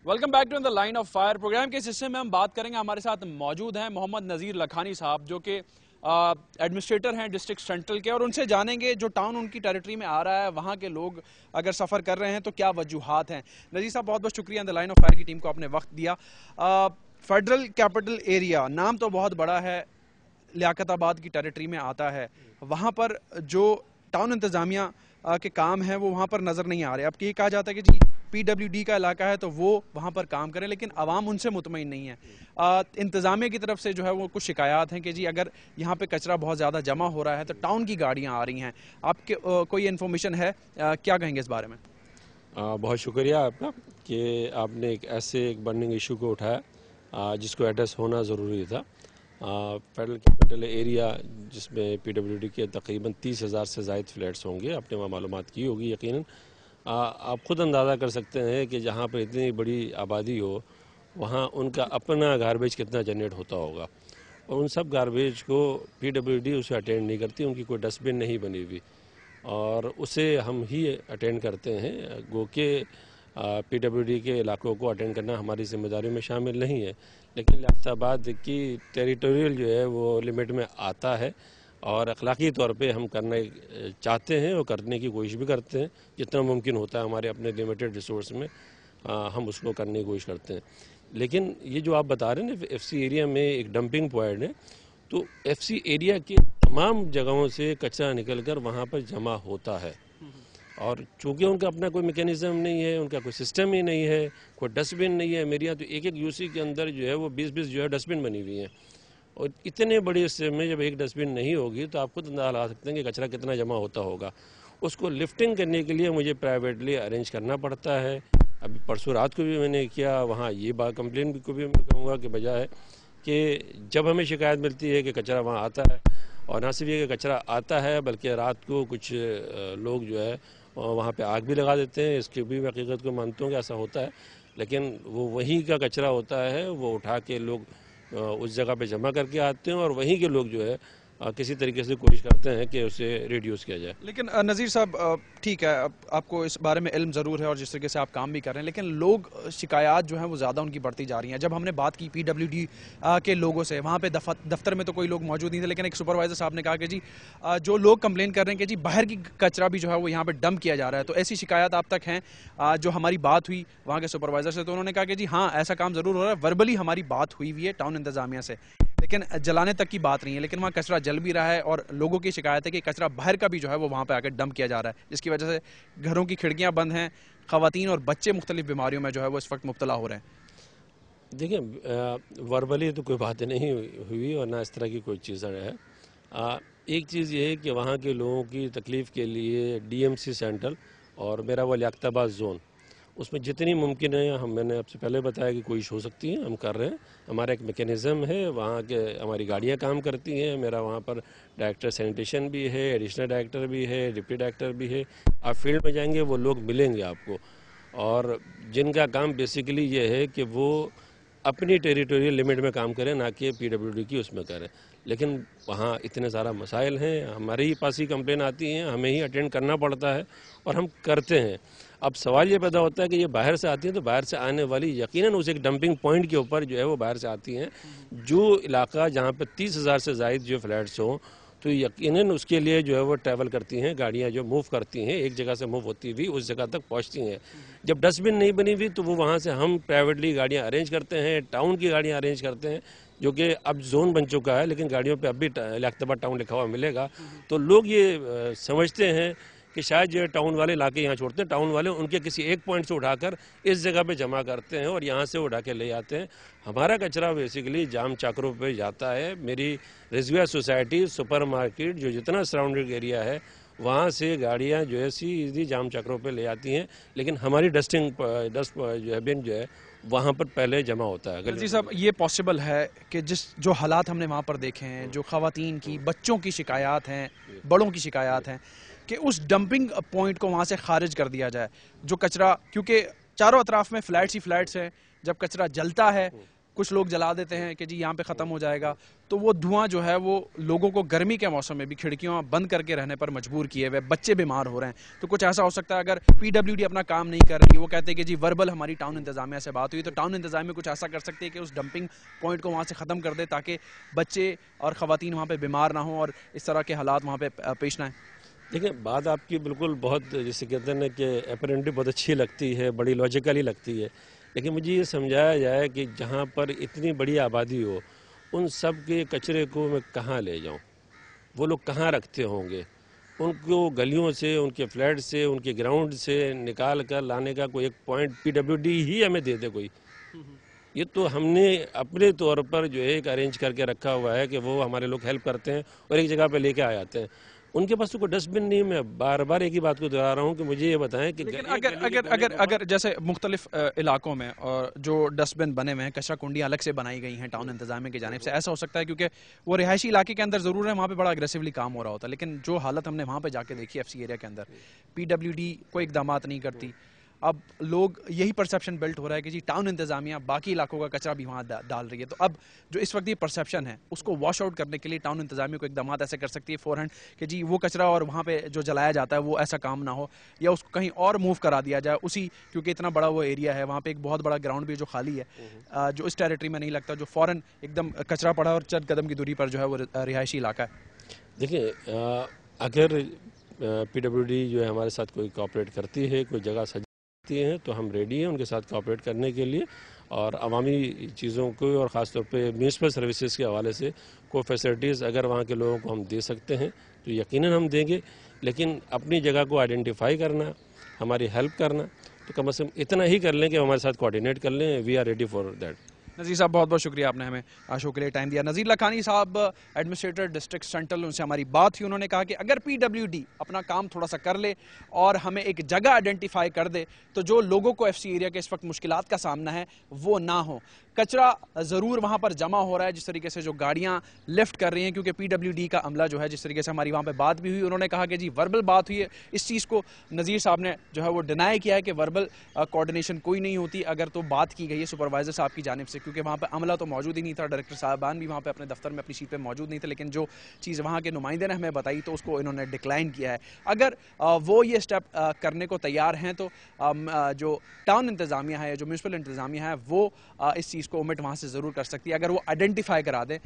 Welcome back to the line of fire. Program के इस हिस्से में हम बात करेंगे, हमारे साथ मौजूद हैं मोहम्मद नज़ीर लखानी साहब, जो कि एडमिनिस्ट्रेटर हैं डिस्ट्रिक्ट सेंट्रल के, और उनसे जानेंगे जो टाउन उनकी टेरिटरी में आ रहा है वहाँ के लोग अगर सफ़र कर रहे हैं तो क्या वजूहात हैं। नज़ीर साहब, बहुत बहुत शुक्रिया द लाइन ऑफ फायर की टीम को आपने वक्त दिया। फेडरल कैपिटल एरिया नाम तो बहुत बड़ा है, लियाकताबाद की टेरिटरी में आता है, वहाँ पर जो टाउन इंतज़ामिया के काम हैं वो वहाँ पर नज़र नहीं आ रहे। अब ये कहा जाता है कि जी PWD का इलाका है तो वो वहाँ पर काम करें, लेकिन आवाम उनसे मुतमईन नहीं है। इंतज़ामिया की तरफ से जो है वो कुछ शिकायत हैं कि जी अगर यहाँ पे कचरा बहुत ज़्यादा जमा हो रहा है तो टाउन की गाड़ियाँ आ रही हैं। आपके कोई इन्फॉर्मेशन है, क्या कहेंगे इस बारे में? बहुत शुक्रिया आपका कि आपने एक बर्निंग इशू को उठाया जिसको एड्रेस होना ज़रूरी था। फेडरल कैपिटल एरिया जिसमें PWD के तकरीबन 30,000 से ज़ायद फ्लैट्स होंगे, आपने वहाँ मालूमात की होगी यकीनन। आप ख़ुद अंदाज़ा कर सकते हैं कि जहाँ पर इतनी बड़ी आबादी हो वहाँ उनका अपना गार्बेज कितना जनरेट होता होगा, और उन सब गार्बेज को PWD उसे अटेंड नहीं करती, उनकी कोई डस्टबिन नहीं बनी हुई और उसे हम ही अटेंड करते हैं। गो के PWD के इलाकों को अटेंड करना हमारी जिम्मेदारी में शामिल नहीं है, लेकिन लियाकताबाद की टेरिटोरियल जो है वो लिमिट में आता है और अखलाकी तौर पे हम करना चाहते हैं और करने की कोशिश भी करते हैं। जितना मुमकिन होता है हमारे अपने लिमिटेड रिसोर्स में हम उसको करने की कोशिश करते हैं। लेकिन ये जो आप बता रहे हैं ना, FC एरिया में एक डंपिंग पॉइंट है, तो FC एरिया के तमाम जगहों से कचरा निकलकर वहाँ पर जमा होता है, और चूँकि उनका अपना कोई मैकेनिज़्म नहीं है, उनका कोई सिस्टम ही नहीं है, कोई डस्टबिन नहीं है। मेरे यहाँ तो एक UC के अंदर जो है वो 20-20 जो है डस्टबिन बनी हुई हैं, और इतने बड़े हिस्से में जब एक डस्टबिन नहीं होगी तो आप खुद अंदाज़ा लगा सकते हैं कि कचरा कितना जमा होता होगा। उसको लिफ्टिंग करने के लिए मुझे प्राइवेटली अरेंज करना पड़ता है। अभी परसों रात को भी मैंने किया, वहाँ ये बात कंप्लेन को भी मैं कहूँगा कि बजाय कि जब हमें शिकायत मिलती है कि कचरा वहाँ आता है, और ना सिर्फ ये कि कचरा आता है बल्कि रात को कुछ लोग जो है वहाँ पे आग भी लगा देते हैं। इसकी भी मैं हकीकत को मानता हूँ कि ऐसा होता है, लेकिन वो वहीं का कचरा होता है, वो उठा के लोग उस जगह पे जमा करके आते हैं, और वहीं के लोग जो है किसी तरीके से कोशिश करते हैं कि उसे रिड्यूस किया जाए। लेकिन नज़ीर साहब, ठीक है, आपको इस बारे में इल्म ज़रूर है और जिस तरीके से आप काम भी कर रहे हैं, लेकिन लोग शिकायत जो हैं वो ज़्यादा उनकी बढ़ती जा रही हैं। जब हमने बात की PWD के लोगों से, वहाँ पे दफ्तर में तो कोई लोग मौजूद नहीं थे, लेकिन एक सुपरवाइज़र साहब ने कहा कि जी जो लोग कंप्लेन कर रहे हैं कि जी बाहर की कचरा भी जो है वो यहाँ पर डंप किया जा रहा है, तो ऐसी शिकायत आप तक हैं? जो हमारी बात हुई वहाँ के सुपरवाइज़र से तो उन्होंने कहा कि जी हाँ, ऐसा काम ज़रूर हो रहा है, वर्बली हमारी बात हुई हुई है टाउन इंतज़ामिया से, लेकिन जलाने तक की बात नहीं है। लेकिन वहाँ कचरा जल भी रहा है और लोगों की शिकायत है कि कचरा बाहर का भी जो है वो वहाँ पे आकर डंप किया जा रहा है, जिसकी वजह से घरों की खिड़कियाँ बंद हैं, ख़वातीन और बच्चे मुख्तलिफ बीमारियों में जो है वो इस वक्त मुब्तला हो रहे हैं। देखिए, वर्बली तो कोई बात नहीं हुई और ना इस तरह की कोई चीज़ है। एक चीज़ ये है कि वहाँ के लोगों की तकलीफ़ के लिए DMC सेंट्रल और मेरा वो लियाकताबाद जोन, उसमें जितनी मुमकिन है मैंने आपसे पहले बताया कि कोशिश हो सकती है, हम कर रहे हैं। हमारा एक मैकेनिज़्म है, वहाँ के हमारी गाड़ियाँ काम करती हैं। मेरा वहाँ पर डायरेक्टर सैनिटेशन भी है, एडिशनल डायरेक्टर भी है, डिप्टी डायरेक्टर भी है। आप फील्ड में जाएंगे वो लोग मिलेंगे आपको, और जिनका काम बेसिकली ये है कि वो अपनी टेरिटोरियल लिमिट में काम करें, ना कि PWD की उसमें करें। लेकिन वहाँ इतने सारा मसाइल हैं, हमारे ही पास ही कंप्लेन आती हैं, हमें ही अटेंड करना पड़ता है और हम करते हैं। अब सवाल ये पैदा होता है कि ये बाहर से आती हैं, तो बाहर से आने वाली यकीनन उस एक डंपिंग पॉइंट के ऊपर जो है वो बाहर से आती हैं। जो इलाका जहाँ पर 30,000 से ज़ायद जो फ्लैट्स हों, तो यकीनन उसके लिए जो है वो ट्रैवल करती हैं, गाड़ियाँ जो मूव करती हैं, एक जगह से मूव होती हुई उस जगह तक पहुँचती हैं। जब डस्टबिन नहीं बनी हुई तो वो वहाँ से हम प्राइवेटली गाड़ियाँ अरेंज करते हैं, टाउन की गाड़ियाँ अरेंज करते हैं, जो कि अब जोन बन चुका है, लेकिन गाड़ियों पे अब भी लियाकताबाद टाउन लिखा हुआ मिलेगा। तो लोग ये समझते हैं कि शायद जो टाउन वाले लाके यहाँ छोड़ते हैं, टाउन वाले उनके किसी एक पॉइंट से उठाकर इस जगह पे जमा करते हैं और यहाँ से उठा के ले आते हैं। हमारा कचरा बेसिकली जाम चाकरों पे जाता है। मेरी रिजविया सोसाइटी, सुपर मार्केट, जो जितना सराउंडिंग एरिया है, वहाँ से गाड़ियाँ जो है सीधी जाम चक्रों पे ले आती हैं, लेकिन हमारी डस्ट जो है बिन जो है वहाँ पर पहले जमा होता है। जी साहब, ये पॉसिबल है कि जो हालात हमने वहाँ पर देखे हैं, जो ख़वातीन की, बच्चों की शिकायत हैं, बड़ों की शिकायत हैं, कि उस डंपिंग पॉइंट को वहाँ से खारिज कर दिया जाए, जो कचरा, क्योंकि चारों अतराफ में फ्लैट्स ही फ्लैट्स हैं, जब कचरा जलता है کچھ لوگ جلا دیتے ہیں کہ جی یہاں پہ ختم ہو جائے گا، تو وہ دھواں جو ہے وہ لوگوں کو گرمی کے موسم میں بھی کھڑکیاں بند کر کے رہنے پر مجبور کیے ہوئے، بچے بیمار ہو رہے ہیں۔ تو کچھ ایسا ہو سکتا ہے اگر پی ڈبلیو ڈی اپنا کام نہیں کر رہی، وہ کہتے ہیں کہ جی وربل ہماری ٹاؤن انتظامیہ سے بات ہوئی، تو ٹاؤن انتظامیہ کچھ ایسا کر سکتی ہے کہ اس ڈمپنگ پوائنٹ کو وہاں سے ختم کر دے تاکہ بچے اور خواتین وہاں پہ بیمار نہ ہوں اور اس طرح کے حالات وہاں پہ پیش نہ آئیں۔ دیکھیں بات آپ کی بالکل بہت جسے کہتے ہیں کہ اپیرنٹلی بہت اچھی لگتی ہے، بڑی لاجیکلی لگتی ہے، لیکن مجھے یہ سمجھایا جائے کہ جہاں پر اتنی بڑی آبادی ہو ان سب کے کچرے کو میں کہاں لے جاؤں، وہ لوگ کہاں رکھتے ہوں گے، ان کو گلیوں سے، ان کے فلیٹ سے، ان کے گراؤنڈ سے نکال کر لانے کا کوئی ایک پوائنٹ پی ڈبلیو ڈی ہی ہمیں دے دے کوئی۔ یہ تو ہم نے اپنے طور پر جو ہے ایک ارینج کر کے رکھا ہوا ہے کہ وہ ہمارے لوگ ہیلپ کرتے ہیں اور ایک جگہ پہ لے کے آ جاتے ہیں، ان کے پاس تو کوئی ڈسٹ بن نہیں ہے۔ میں بار بار ایک ہی بات کو دہرا رہا ہوں کہ مجھے یہ بتائیں کہ لیکن اگر جیسے مختلف علاقوں میں اور جو ڈسٹ بن بنے ہوئے ہیں، کچرا کنڈیاں الگ سے بنائی گئی ہیں ٹاؤن انتظامیہ کی جانب سے، ایسا ہو سکتا ہے کیونکہ وہ رہائشی علاقے کے اندر ضرور ہے، وہاں پہ بڑا اگریسولی کام ہو رہا ہوتا ہے، لیکن جو حالت ہم نے وہاں پہ جا کے دیکھی ایف سی ایریا کے اندر، پی ڈبلیو ڈی کوئی اقدامات نہیں کرتی۔ اب لوگ یہی پرسیپشن بلٹ ہو رہا ہے کہ جی ٹاؤن انتظامیہ باقی علاقوں کا کچرا بھی وہاں ڈال رہی ہے، تو اب جو اس وقت یہ پرسیپشن ہے اس کو واش آؤٹ کرنے کے لیے ٹاؤن انتظامیہ کو اقدامات ایسے کر سکتی ہے فور ہینڈ کہ جی وہ کچرا اور وہاں پہ جو جلایا جاتا ہے وہ ایسا کام نہ ہو، یا اس کو کہیں اور موو کرا دیا جائے اسی، کیونکہ اتنا بڑا وہ ایریا ہے، وہاں پہ ایک بہت بڑا گراؤنڈ بھی جو خالی ہے، جو اس ٹیریٹری میں نہیں لگتا، جو فوراً ایک دم کچرا پڑا اور چند قدم کی دوری پر جو ہے وہ رہائشی علاقہ ہے۔ دیکھیں اگر پی ڈبلیو ڈی جو ہے ہمارے ساتھ کوئی کوآپریٹ کرتی ہے، کوئی جگہ سجاتی ہے، تو ہم ریڈی ہیں ان کے ساتھ کوآپریٹ کرنے کے لیے، اور عوامی چیزوں کو اور خاص طور پہ میونسپل سروسز کے حوالے سے کوئی فیسلٹیز اگر وہاں کے لوگوں کو ہم دے سکتے ہیں تو یقیناً ہم دیں گے، لیکن اپنی جگہ کو آئیڈینٹیفائی کرنا، ہماری ہیلپ کرنا، تو کم از کم اتنا ہی کر لیں کہ ہمارے ساتھ کوآرڈینیٹ کر لیں۔ We are ready for that. نذیر صاحب بہت بہت شکریہ، آپ نے ہمیں شو کے لیے ٹائم دیا۔ نذیر لکھانی صاحب ایڈمنسٹریٹر ڈسٹرکٹ سینٹرل، ان سے ہماری بات تھی، انہوں نے کہا کہ اگر پی ڈبلیو ڈی اپنا کام تھوڑا سا کر لے اور ہمیں ایک جگہ آئیڈینٹیفائی کر دے تو جو لوگوں کو ایف سی ایریا کے اس وقت مشکلات کا سامنا ہے وہ نہ ہو۔ کچرا ضرور وہاں پر جمع ہو رہا ہے، جس طریقے سے جو گاڑیاں لفٹ کر رہی ہیں، کیونکہ پی ڈبلیو ڈی کا عملہ جو ہے، جس طریقے سے ہماری وہاں پہ بات بھی ہوئی، انہوں نے کہا کہ جی وربل بات ہوئی ہے، اس چیز کو نذیر صاحب نے جو ہے وہ ڈینائی کیا ہے کہ وربل کوارڈینیشن کوئی نہیں ہوتی، اگر تو بات کی گئی ہے سپروائزر صاحب کی جانب سے، کیونکہ وہاں پہ عملہ تو موجود ہی نہیں تھا، ڈائریکٹر صاحبان بھی وہاں پہ اپنے دفتر میں اپنی سیٹ پہ موجود نہیں تھے، لیکن جو چیز وہاں کے نمائندے نے ہمیں بتائی تو اس کو انہوں نے ڈکلائن کیا ہے۔ اگر وہ یہ سٹیپ کرنے کو تیار ہیں تو جو ٹاؤن انتظامیہ ہے، جو میونسپل انتظامیہ ہے، وہ اس چیز کو اومٹ وہاں سے ضرور کر سکتی ہے، اگر وہ آئیڈینٹیفائی کرا دیں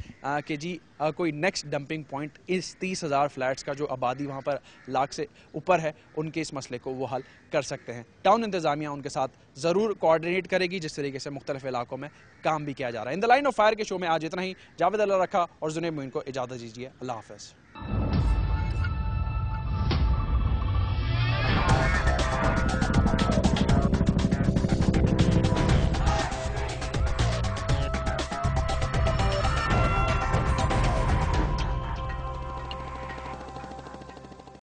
کہ جی کوئی نیکسٹ ڈمپنگ پوائنٹ اس 30,000 فلیٹس کا جو آبادی وہاں پر لاکھ سے اوپر ہے، ان کے اس مسئلے کو وہ حل کر سکتے ہیں۔ ٹاؤن انتظامیہ ان کے ساتھ ضرور کوآرڈینیٹ کرے گی، جس طریقے سے مختلف علاقوں میں کام بھی کیا جا رہا ہے۔ ان دی لائن آف فائر کے شو میں آج اتنا ہی۔ جاوید اللہ رکھا اور زنیب معین کو اجازت دیجیے، اللہ حافظ۔